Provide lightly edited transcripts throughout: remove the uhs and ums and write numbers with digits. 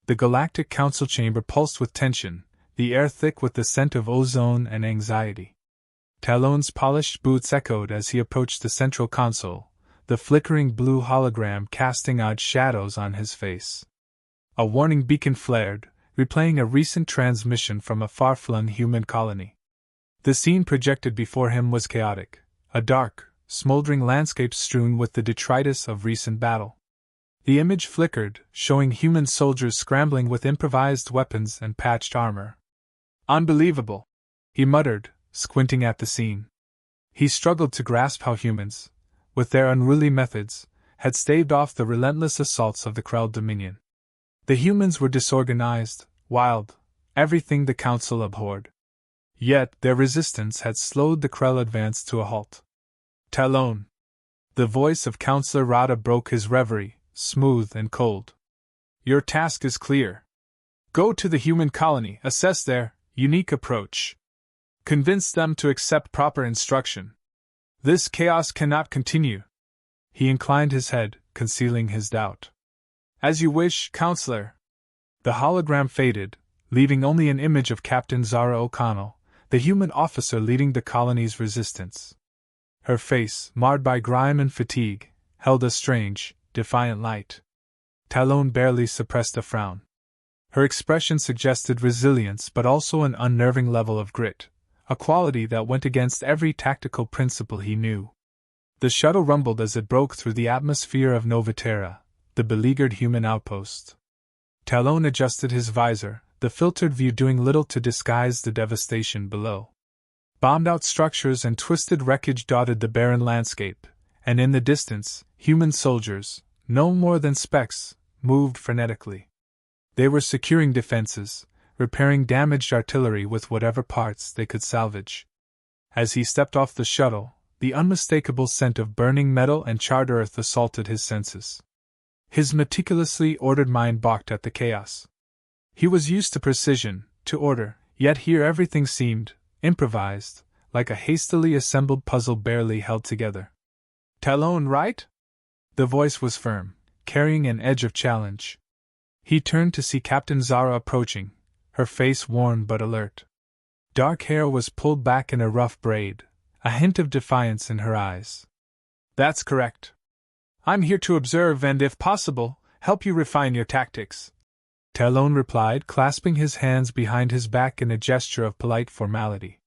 The Galactic Council chamber pulsed with tension, the air thick with the scent of ozone and anxiety. Talon's polished boots echoed as he approached the central console, the flickering blue hologram casting odd shadows on his face. A warning beacon flared, replaying a recent transmission from a far-flung human colony. The scene projected before him was chaotic, a dark, smoldering landscape strewn with the detritus of recent battle. The image flickered, showing human soldiers scrambling with improvised weapons and patched armor. "Unbelievable," he muttered, squinting at the scene. He struggled to grasp how humans, with their unruly methods, had staved off the relentless assaults of the Krell Dominion. The humans were disorganized, wild, everything the Council abhorred. Yet their resistance had slowed the Krell advance to a halt. "Talon!" The voice of Counselor Rada broke his reverie, smooth and cold. "Your task is clear. Go to the human colony, assess their unique approach. Convince them to accept proper instruction. This chaos cannot continue." He inclined his head, concealing his doubt. "As you wish, Counselor." The hologram faded, leaving only an image of Captain Zara O'Connell, the human officer leading the colony's resistance. Her face, marred by grime and fatigue, held a strange, defiant light. Talon barely suppressed a frown. Her expression suggested resilience but also an unnerving level of grit, a quality that went against every tactical principle he knew. The shuttle rumbled as it broke through the atmosphere of Novaera, the beleaguered human outpost. Talon adjusted his visor, the filtered view doing little to disguise the devastation below. Bombed-out structures and twisted wreckage dotted the barren landscape, and in the distance, human soldiers, no more than specks, moved frenetically. They were securing defenses, repairing damaged artillery with whatever parts they could salvage. As he stepped off the shuttle, the unmistakable scent of burning metal and charred earth assaulted his senses. His meticulously ordered mind balked at the chaos. He was used to precision, to order, yet here everything seemed improvised, like a hastily assembled puzzle barely held together. "Talon, right?" The voice was firm, carrying an edge of challenge. He turned to see Captain Zara approaching, her face worn but alert. Dark hair was pulled back in a rough braid, a hint of defiance in her eyes. "That's correct. I'm here to observe and, if possible, help you refine your tactics," Talon replied, clasping his hands behind his back in a gesture of polite formality.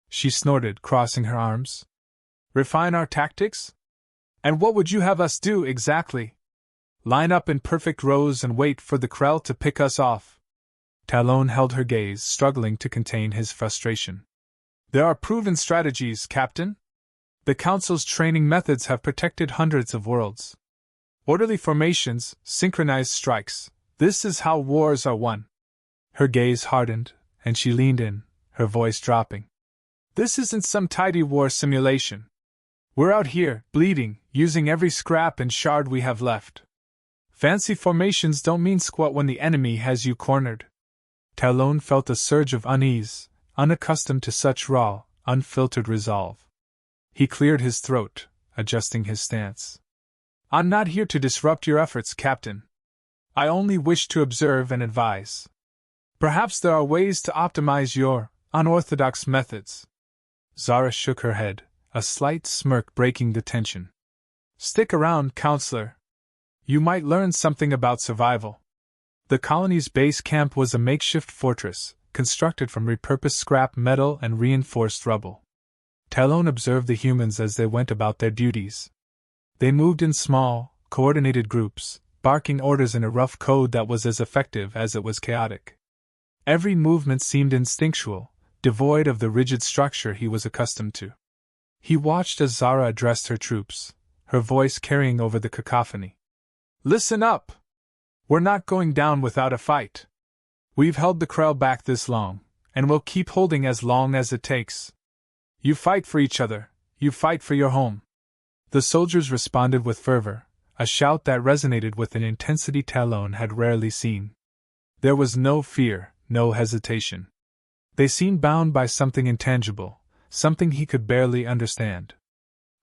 She snorted, crossing her arms. "Refine our tactics? And what would you have us do exactly? Line up in perfect rows and wait for the Krell to pick us off?" Talon held her gaze, struggling to contain his frustration. "There are proven strategies, Captain. The Council's training methods have protected hundreds of worlds. Orderly formations, synchronized strikes. This is how wars are won." Her gaze hardened, and she leaned in, her voice dropping. "This isn't some tidy war simulation. We're out here, bleeding, using every scrap and shard we have left. Fancy formations don't mean squat when the enemy has you cornered." Talon felt a surge of unease, unaccustomed to such raw, unfiltered resolve. He cleared his throat, adjusting his stance. "I'm not here to disrupt your efforts, Captain. I only wish to observe and advise. Perhaps there are ways to optimize your unorthodox methods." Zara shook her head, a slight smirk breaking the tension. "Stick around, Counselor. You might learn something about survival." The colony's base camp was a makeshift fortress, constructed from repurposed scrap metal and reinforced rubble. Talon observed the humans as they went about their duties. They moved in small, coordinated groups, barking orders in a rough code that was as effective as it was chaotic. Every movement seemed instinctual, devoid of the rigid structure he was accustomed to. He watched as Zara addressed her troops, her voice carrying over the cacophony. "Listen up! We're not going down without a fight. We've held the Krell back this long, and we'll keep holding as long as it takes. You fight for each other, you fight for your home." The soldiers responded with fervor, a shout that resonated with an intensity Talon had rarely seen. There was no fear, no hesitation. They seemed bound by something intangible, something he could barely understand.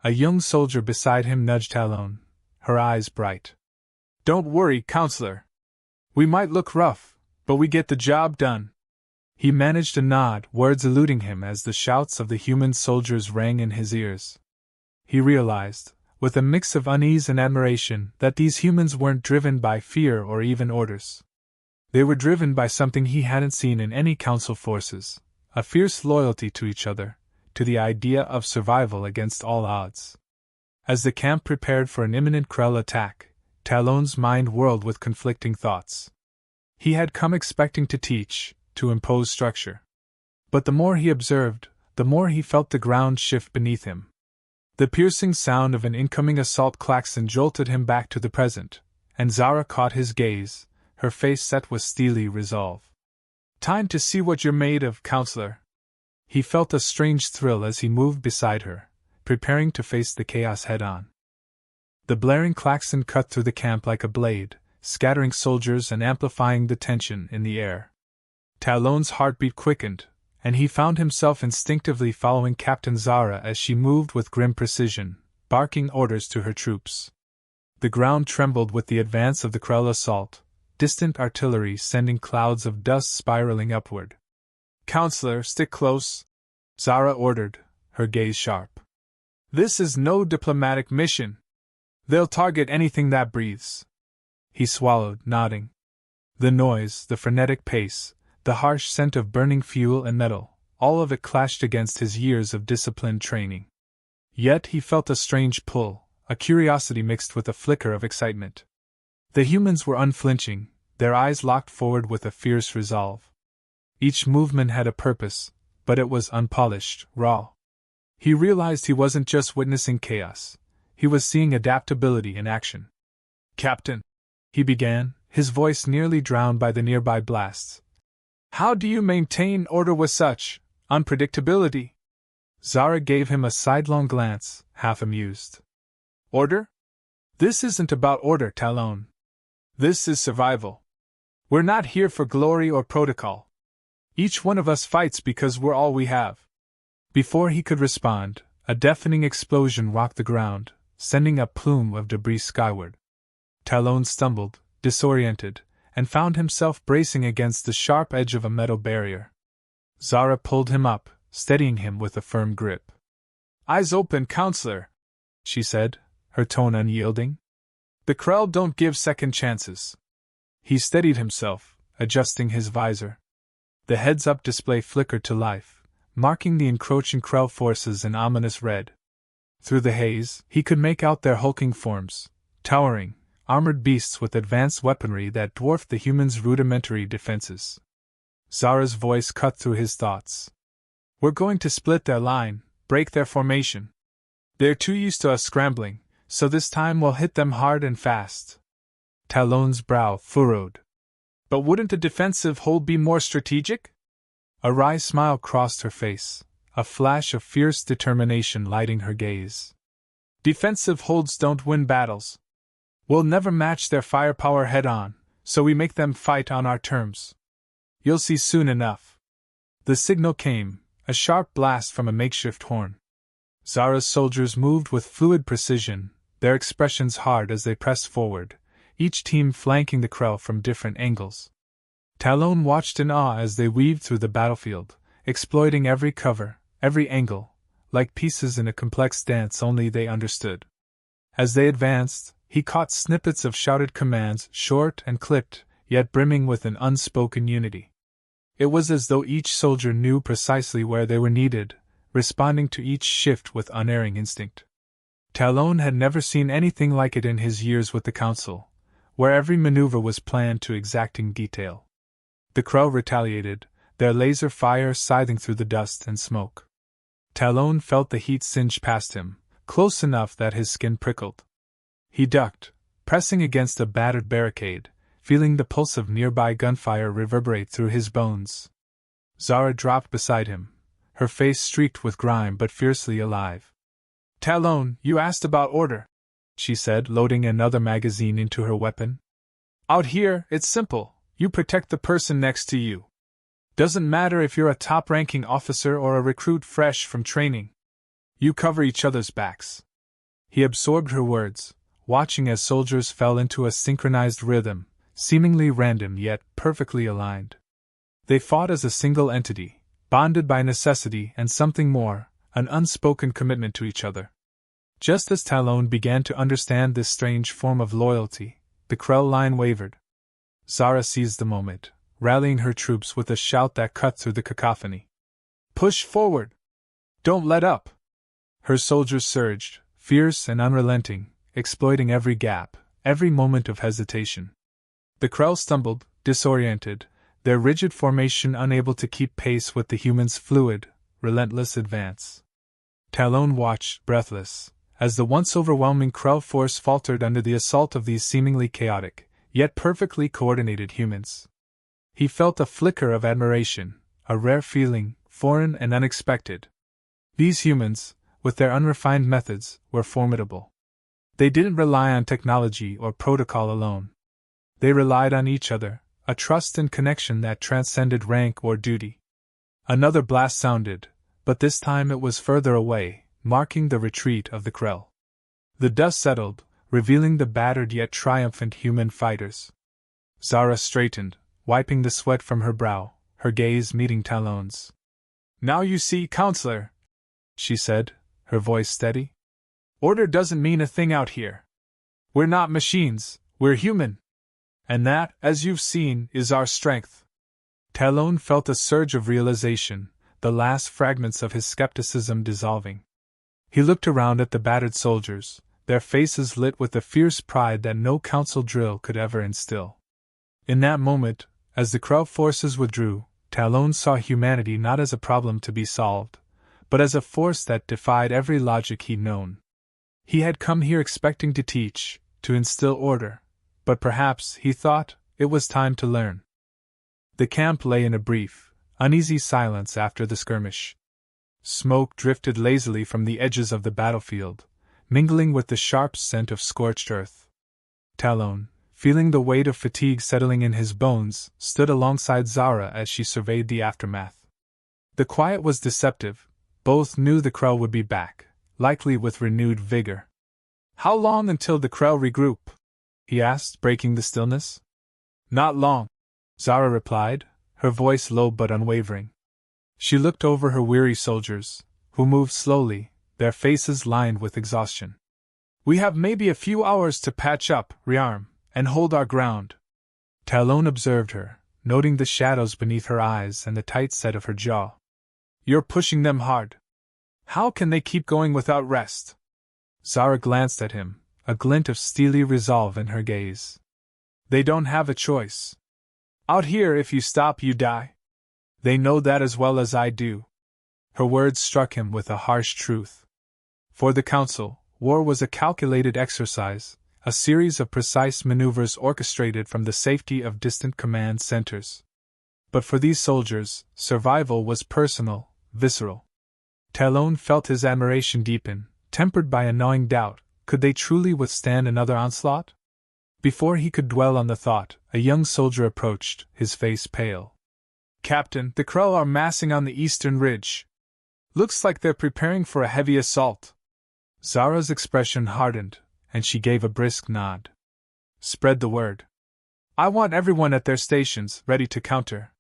A young soldier beside him nudged Talon, her eyes bright. "Don't worry, Counselor. We might look rough, but we get the job done. He managed a nod, words eluding him as the shouts of the human soldiers rang in his ears. He realized, with a mix of unease and admiration, that these humans weren't driven by fear or even orders. They were driven by something he hadn't seen in any council forces, a fierce loyalty to each other, to the idea of survival against all odds. As the camp prepared for an imminent Krell attack, Talon's mind whirled with conflicting thoughts. He had come expecting to teach, to impose structure. But the more he observed, the more he felt the ground shift beneath him. The piercing sound of an incoming assault klaxon jolted him back to the present, and Zara caught his gaze, her face set with steely resolve. Time to see what you're made of, counselor. He felt a strange thrill as he moved beside her, preparing to face the chaos head-on. The blaring klaxon cut through the camp like a blade, scattering soldiers and amplifying the tension in the air. Talon's heartbeat quickened, and he found himself instinctively following Captain Zara as she moved with grim precision, barking orders to her troops. The ground trembled with the advance of the Krell assault, distant artillery sending clouds of dust spiraling upward. Counselor, stick close, Zara ordered, her gaze sharp. This is no diplomatic mission. They'll target anything that breathes. He swallowed, nodding. The noise, the frenetic pace, the harsh scent of burning fuel and metal, all of it clashed against his years of disciplined training. Yet he felt a strange pull, a curiosity mixed with a flicker of excitement. The humans were unflinching, their eyes locked forward with a fierce resolve. Each movement had a purpose, but it was unpolished, raw. He realized he wasn't just witnessing chaos, he was seeing adaptability in action. Captain, he began, his voice nearly drowned by the nearby blasts. How do you maintain order with such unpredictability? Zara gave him a sidelong glance, half amused. Order? This isn't about order, Talon. This is survival. We're not here for glory or protocol. Each one of us fights because we're all we have. Before he could respond, a deafening explosion rocked the ground, sending a plume of debris skyward. Talon stumbled, disoriented, and found himself bracing against the sharp edge of a metal barrier. Zara pulled him up, steadying him with a firm grip. Eyes open, counselor, she said, her tone unyielding. The Krell don't give second chances. He steadied himself, adjusting his visor. The heads-up display flickered to life, marking the encroaching Krell forces in ominous red. Through the haze, he could make out their hulking forms, towering, armored beasts with advanced weaponry that dwarfed the humans' rudimentary defenses. Zara's voice cut through his thoughts. We're going to split their line, break their formation. They're too used to us scrambling, so this time we'll hit them hard and fast. Talon's brow furrowed. But wouldn't a defensive hold be more strategic? A wry smile crossed her face, a flash of fierce determination lighting her gaze. Defensive holds don't win battles. We'll never match their firepower head-on, so we make them fight on our terms. You'll see soon enough. The signal came, a sharp blast from a makeshift horn. Zara's soldiers moved with fluid precision, their expressions hard as they pressed forward, each team flanking the Krell from different angles. Talon watched in awe as they weaved through the battlefield, exploiting every cover, every angle, like pieces in a complex dance only they understood. As they advanced, he caught snippets of shouted commands, short and clipped, yet brimming with an unspoken unity. It was as though each soldier knew precisely where they were needed, responding to each shift with unerring instinct. Talon had never seen anything like it in his years with the Council, where every maneuver was planned to exacting detail. The Krell retaliated, their laser fire scything through the dust and smoke. Talon felt the heat singe past him, close enough that his skin prickled. He ducked, pressing against a battered barricade, feeling the pulse of nearby gunfire reverberate through his bones. Zara dropped beside him, her face streaked with grime but fiercely alive. Talon, you asked about order, she said, loading another magazine into her weapon. Out here, it's simple, you protect the person next to you. Doesn't matter if you're a top-ranking officer or a recruit fresh from training. You cover each other's backs. He absorbed her words, watching as soldiers fell into a synchronized rhythm, seemingly random yet perfectly aligned. They fought as a single entity, bonded by necessity and something more, an unspoken commitment to each other. Just as Talon began to understand this strange form of loyalty, the Krell line wavered. Zara seized the moment, rallying her troops with a shout that cut through the cacophony. "Push forward! Don't let up!" Her soldiers surged, fierce and unrelenting, exploiting every gap, every moment of hesitation. The Krell stumbled, disoriented, their rigid formation unable to keep pace with the humans' fluid, relentless advance. Talon watched, breathless, as the once overwhelming Krell force faltered under the assault of these seemingly chaotic, yet perfectly coordinated humans. He felt a flicker of admiration, a rare feeling, foreign and unexpected. These humans, with their unrefined methods, were formidable. They didn't rely on technology or protocol alone. They relied on each other, a trust and connection that transcended rank or duty. Another blast sounded, but this time it was further away, marking the retreat of the Krell. The dust settled, revealing the battered yet triumphant human fighters. Zara straightened, wiping the sweat from her brow, her gaze meeting Talon's. "Now you see, Counselor," she said, her voice steady. "Order doesn't mean a thing out here. We're not machines, we're human. And that, as you've seen, is our strength." Talon felt a surge of realization, the last fragments of his skepticism dissolving. He looked around at the battered soldiers, their faces lit with the fierce pride that no council drill could ever instill. In that moment, as the Krell forces withdrew, Talon saw humanity not as a problem to be solved, but as a force that defied every logic he'd known. He had come here expecting to teach, to instill order, but perhaps, he thought, it was time to learn. The camp lay in a brief, uneasy silence after the skirmish. Smoke drifted lazily from the edges of the battlefield, mingling with the sharp scent of scorched earth. Talon, feeling the weight of fatigue settling in his bones, stood alongside Zara as she surveyed the aftermath. The quiet was deceptive. Both knew the Krell would be back, likely with renewed vigor. "How long until the Krell regroup?" he asked, breaking the stillness. "Not long," Zara replied, her voice low but unwavering. She looked over her weary soldiers, who moved slowly, their faces lined with exhaustion. "We have maybe a few hours to patch up, rearm, and hold our ground." Talon observed her, noting the shadows beneath her eyes and the tight set of her jaw. "You're pushing them hard. How can they keep going without rest?" Zara glanced at him, a glint of steely resolve in her gaze. "They don't have a choice. Out here, if you stop, you die. They know that as well as I do." Her words struck him with a harsh truth. For the Council, war was a calculated exercise, a series of precise maneuvers orchestrated from the safety of distant command centers. But for these soldiers, survival was personal, visceral. Talon felt his admiration deepen, tempered by a gnawing doubt. Could they truly withstand another onslaught? Before he could dwell on the thought, a young soldier approached, his face pale. "Captain, the Krell are massing on the eastern ridge. Looks like they're preparing for a heavy assault." Zara's expression hardened, and she gave a brisk nod. "Spread the word. I want everyone at their stations, ready to counter.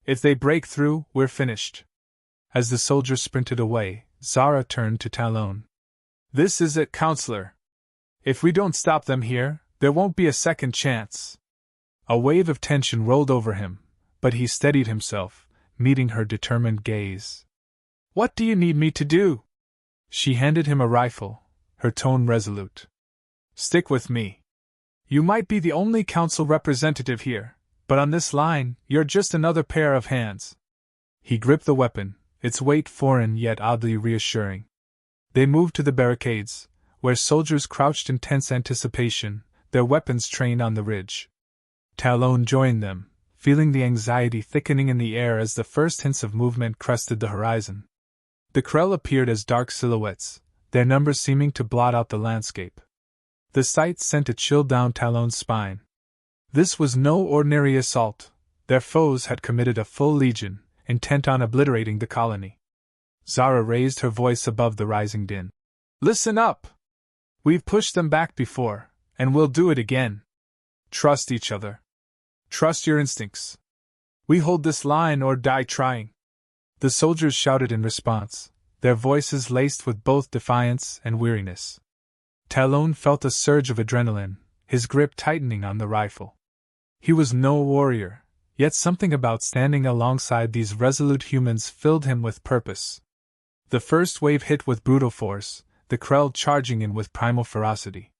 If they break through, we're finished." As the soldiers sprinted away, Zara turned to Talon. "This is it, Counselor. If we don't stop them here, there won't be a second chance." A wave of tension rolled over him, but he steadied himself, meeting her determined gaze. "What do you need me to do?" She handed him a rifle, her tone resolute. "Stick with me. You might be the only council representative here, but on this line, you're just another pair of hands." He gripped the weapon, its weight foreign yet oddly reassuring. They moved to the barricades, where soldiers crouched in tense anticipation, their weapons trained on the ridge. Talon joined them, feeling the anxiety thickening in the air as the first hints of movement crested the horizon. The Krell appeared as dark silhouettes, their numbers seeming to blot out the landscape. The sight sent a chill down Talon's spine. This was no ordinary assault. Their foes had committed a full legion, intent on obliterating the colony. Zara raised her voice above the rising din. "Listen up! We've pushed them back before, and we'll do it again. Trust each other." Trust your instincts. We hold this line or die trying. The soldiers shouted in response, their voices laced with both defiance and weariness. Talon felt a surge of adrenaline, his grip tightening on the rifle. He was no warrior, yet something about standing alongside these resolute humans filled him with purpose. The first wave hit with brutal force, the Krell charging in with primal ferocity.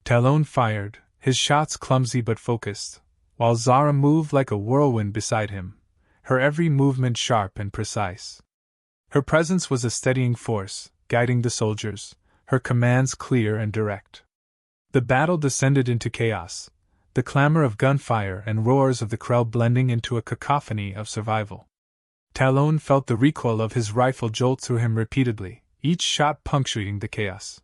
Talon fired, his shots clumsy but focused, while Zara moved like a whirlwind beside him, her every movement sharp and precise. Her presence was a steadying force, guiding the soldiers, her commands clear and direct. The battle descended into chaos, the clamor of gunfire and roars of the Krell blending into a cacophony of survival. Talon felt the recoil of his rifle jolt through him repeatedly, each shot punctuating the chaos.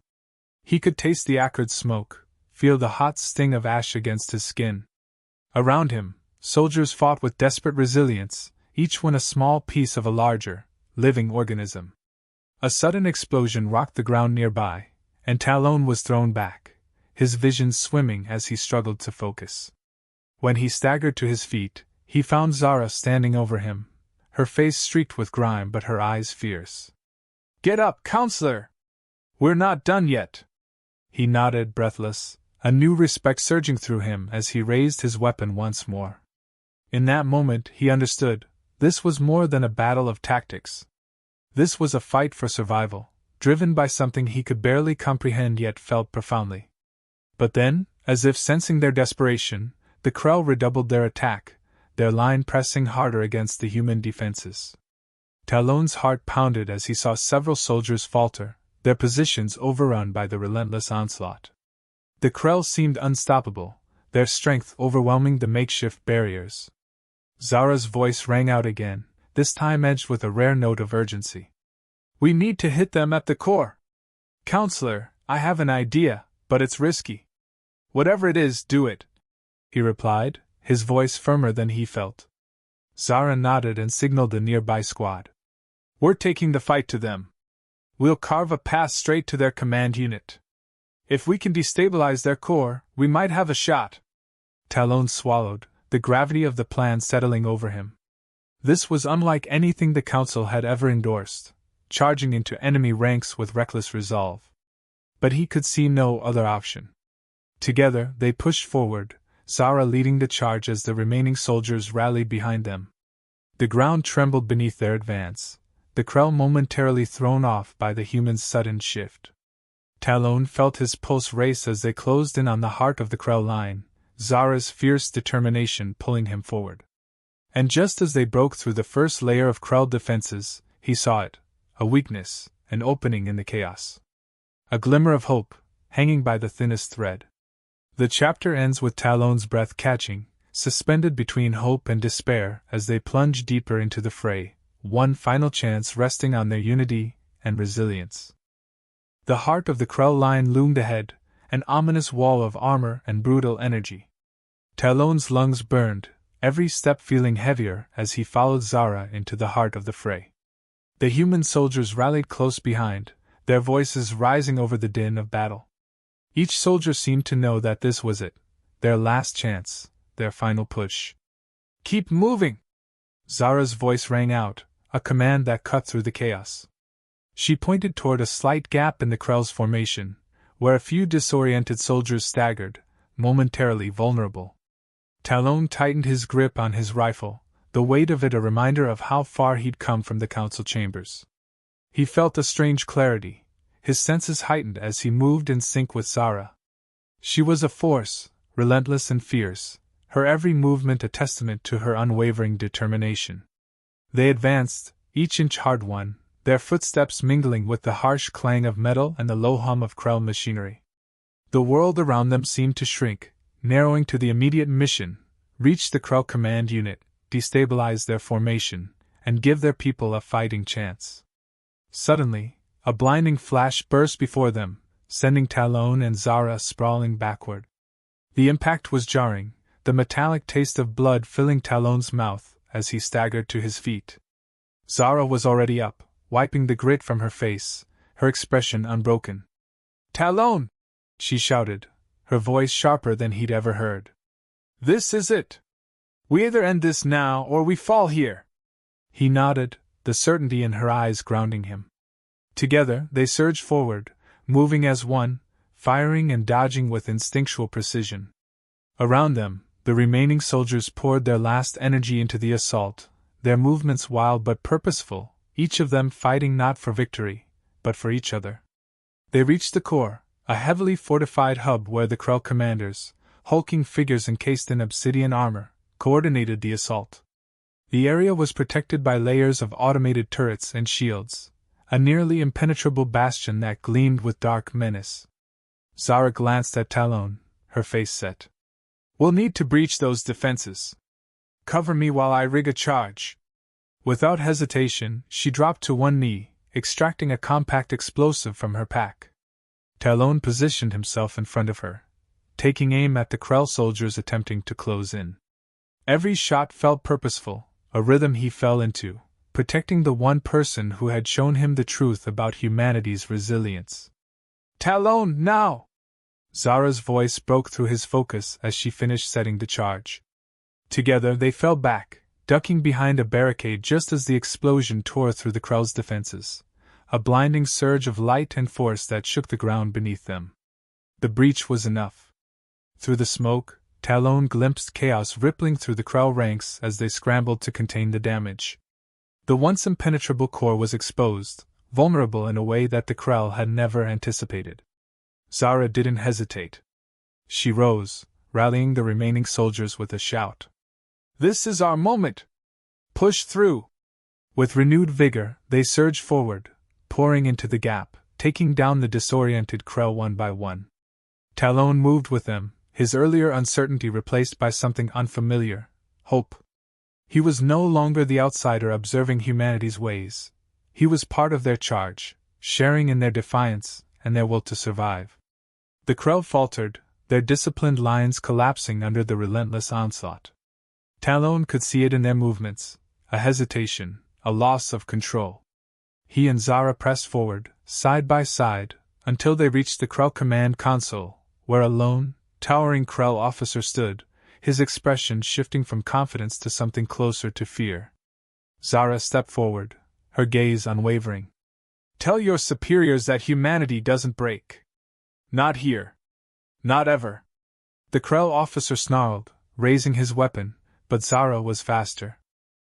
He could taste the acrid smoke, feel the hot sting of ash against his skin. Around him, soldiers fought with desperate resilience, each one a small piece of a larger, living organism. A sudden explosion rocked the ground nearby, and Talon was thrown back, his vision swimming as he struggled to focus. When he staggered to his feet, he found Zara standing over him, her face streaked with grime but her eyes fierce. "Get up, counselor! We're not done yet!" He nodded, breathless, a new respect surging through him as he raised his weapon once more. In that moment he understood, this was more than a battle of tactics. This was a fight for survival, driven by something he could barely comprehend yet felt profoundly. But then, as if sensing their desperation, the Krell redoubled their attack, their line pressing harder against the human defenses. Talon's heart pounded as he saw several soldiers falter, their positions overrun by the relentless onslaught. The Krell seemed unstoppable, their strength overwhelming the makeshift barriers. Zara's voice rang out again, this time edged with a rare note of urgency. "We need to hit them at the core. Counselor, I have an idea, but it's risky." "Whatever it is, do it," he replied, his voice firmer than he felt. Zara nodded and signaled the nearby squad. "We're taking the fight to them. We'll carve a path straight to their command unit. If we can destabilize their core, we might have a shot." Talon swallowed, the gravity of the plan settling over him. This was unlike anything the Council had ever endorsed, charging into enemy ranks with reckless resolve. But he could see no other option. Together, they pushed forward, Zara leading the charge as the remaining soldiers rallied behind them. The ground trembled beneath their advance, the Krell momentarily thrown off by the humans' sudden shift. Talon felt his pulse race as they closed in on the heart of the Krell line, Zara's fierce determination pulling him forward. And just as they broke through the first layer of Krell defenses, he saw it, a weakness, an opening in the chaos. A glimmer of hope, hanging by the thinnest thread. The chapter ends with Talon's breath catching, suspended between hope and despair as they plunge deeper into the fray, one final chance resting on their unity and resilience. The heart of the Krell line loomed ahead, an ominous wall of armor and brutal energy. Talon's lungs burned, every step feeling heavier as he followed Zara into the heart of the fray. The human soldiers rallied close behind, their voices rising over the din of battle. Each soldier seemed to know that this was it, their last chance, their final push. "Keep moving!" Zara's voice rang out, a command that cut through the chaos. She pointed toward a slight gap in the Krell's formation, where a few disoriented soldiers staggered, momentarily vulnerable. Talon tightened his grip on his rifle, the weight of it a reminder of how far he'd come from the council chambers. He felt a strange clarity, his senses heightened as he moved in sync with Zara. She was a force, relentless and fierce, her every movement a testament to her unwavering determination. They advanced, each inch hard-won, their footsteps mingling with the harsh clang of metal and the low hum of Krell machinery. The world around them seemed to shrink, narrowing to the immediate mission: reach the Krell command unit, destabilize their formation, and give their people a fighting chance. Suddenly, a blinding flash burst before them, sending Talon and Zara sprawling backward. The impact was jarring, the metallic taste of blood filling Talon's mouth as he staggered to his feet. Zara was already up, wiping the grit from her face, her expression unbroken. "Talon!" she shouted, her voice sharper than he'd ever heard. "This is it! We either end this now or we fall here. He nodded, the certainty in her eyes grounding him. Together, they surged forward, moving as one, firing and dodging with instinctual precision. Around them, the remaining soldiers poured their last energy into the assault, their movements wild but purposeful, each of them fighting not for victory, but for each other. They reached the core, a heavily fortified hub where the Krell commanders, hulking figures encased in obsidian armor, coordinated the assault. The area was protected by layers of automated turrets and shields, a nearly impenetrable bastion that gleamed with dark menace. Zara glanced at Talon, her face set. We'll need to breach those defenses. Cover me while I rig a charge. Without hesitation, she dropped to one knee, extracting a compact explosive from her pack. Talon positioned himself in front of her, taking aim at the Krell soldiers attempting to close in. Every shot felt purposeful, a rhythm he fell into, protecting the one person who had shown him the truth about humanity's resilience. Talon, now! Zara's voice broke through his focus as she finished setting the charge. Together they fell back, ducking behind a barricade just as the explosion tore through the Krell's defenses, a blinding surge of light and force that shook the ground beneath them. The breach was enough. Through the smoke, Talon glimpsed chaos rippling through the Krell ranks as they scrambled to contain the damage. The once impenetrable core was exposed, vulnerable in a way that the Krell had never anticipated. Zara didn't hesitate. She rose, rallying the remaining soldiers with a shout. This is our moment! Push through! With renewed vigor, they surged forward, pouring into the gap, taking down the disoriented Krell one by one. Talon moved with them, his earlier uncertainty replaced by something unfamiliar, hope. He was no longer the outsider observing humanity's ways. He was part of their charge, sharing in their defiance and their will to survive. The Krell faltered, their disciplined lines collapsing under the relentless onslaught. Talon could see it in their movements, a hesitation, a loss of control. He and Zara pressed forward, side by side, until they reached the Krell command console, where a lone, towering Krell officer stood, his expression shifting from confidence to something closer to fear. Zara stepped forward, her gaze unwavering. Tell your superiors that humanity doesn't break. Not here. Not ever. The Krell officer snarled, raising his weapon, but Zara was faster.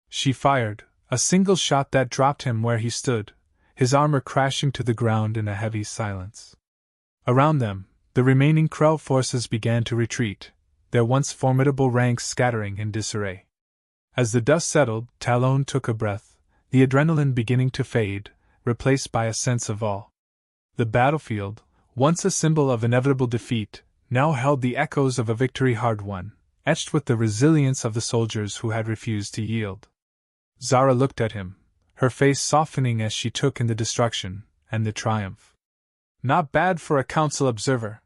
She fired, a single shot that dropped him where he stood, his armor crashing to the ground in a heavy silence. Around them, the remaining Krell forces began to retreat, their once formidable ranks scattering in disarray. As the dust settled, Talon took a breath, the adrenaline beginning to fade, replaced by a sense of awe. The battlefield, once a symbol of inevitable defeat, now held the echoes of a victory hard won, etched with the resilience of the soldiers who had refused to yield. Zara looked at him, her face softening as she took in the destruction and the triumph. Not bad for a council observer,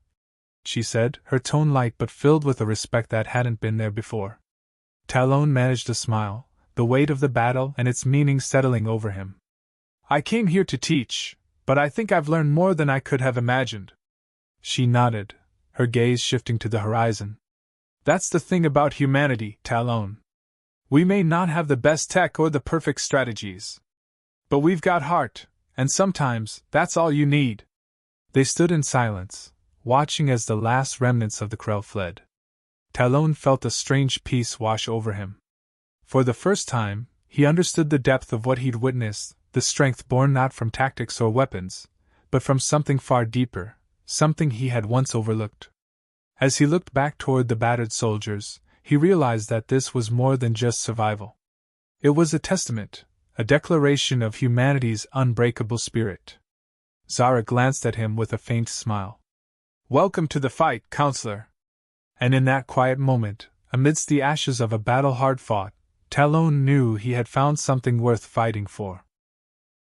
she said, her tone light but filled with a respect that hadn't been there before. Talon managed a smile, the weight of the battle and its meaning settling over him. I came here to teach, but I think I've learned more than I could have imagined. She nodded, her gaze shifting to the horizon. That's the thing about humanity, Talon. We may not have the best tech or the perfect strategies. But we've got heart, and sometimes that's all you need. They stood in silence, watching as the last remnants of the Krell fled. Talon felt a strange peace wash over him. For the first time, he understood the depth of what he'd witnessed, the strength born not from tactics or weapons, but from something far deeper, something he had once overlooked. As he looked back toward the battered soldiers, he realized that this was more than just survival. It was a testament, a declaration of humanity's unbreakable spirit. Zara glanced at him with a faint smile. Welcome to the fight, counselor. And in that quiet moment, amidst the ashes of a battle hard fought, Talon knew he had found something worth fighting for.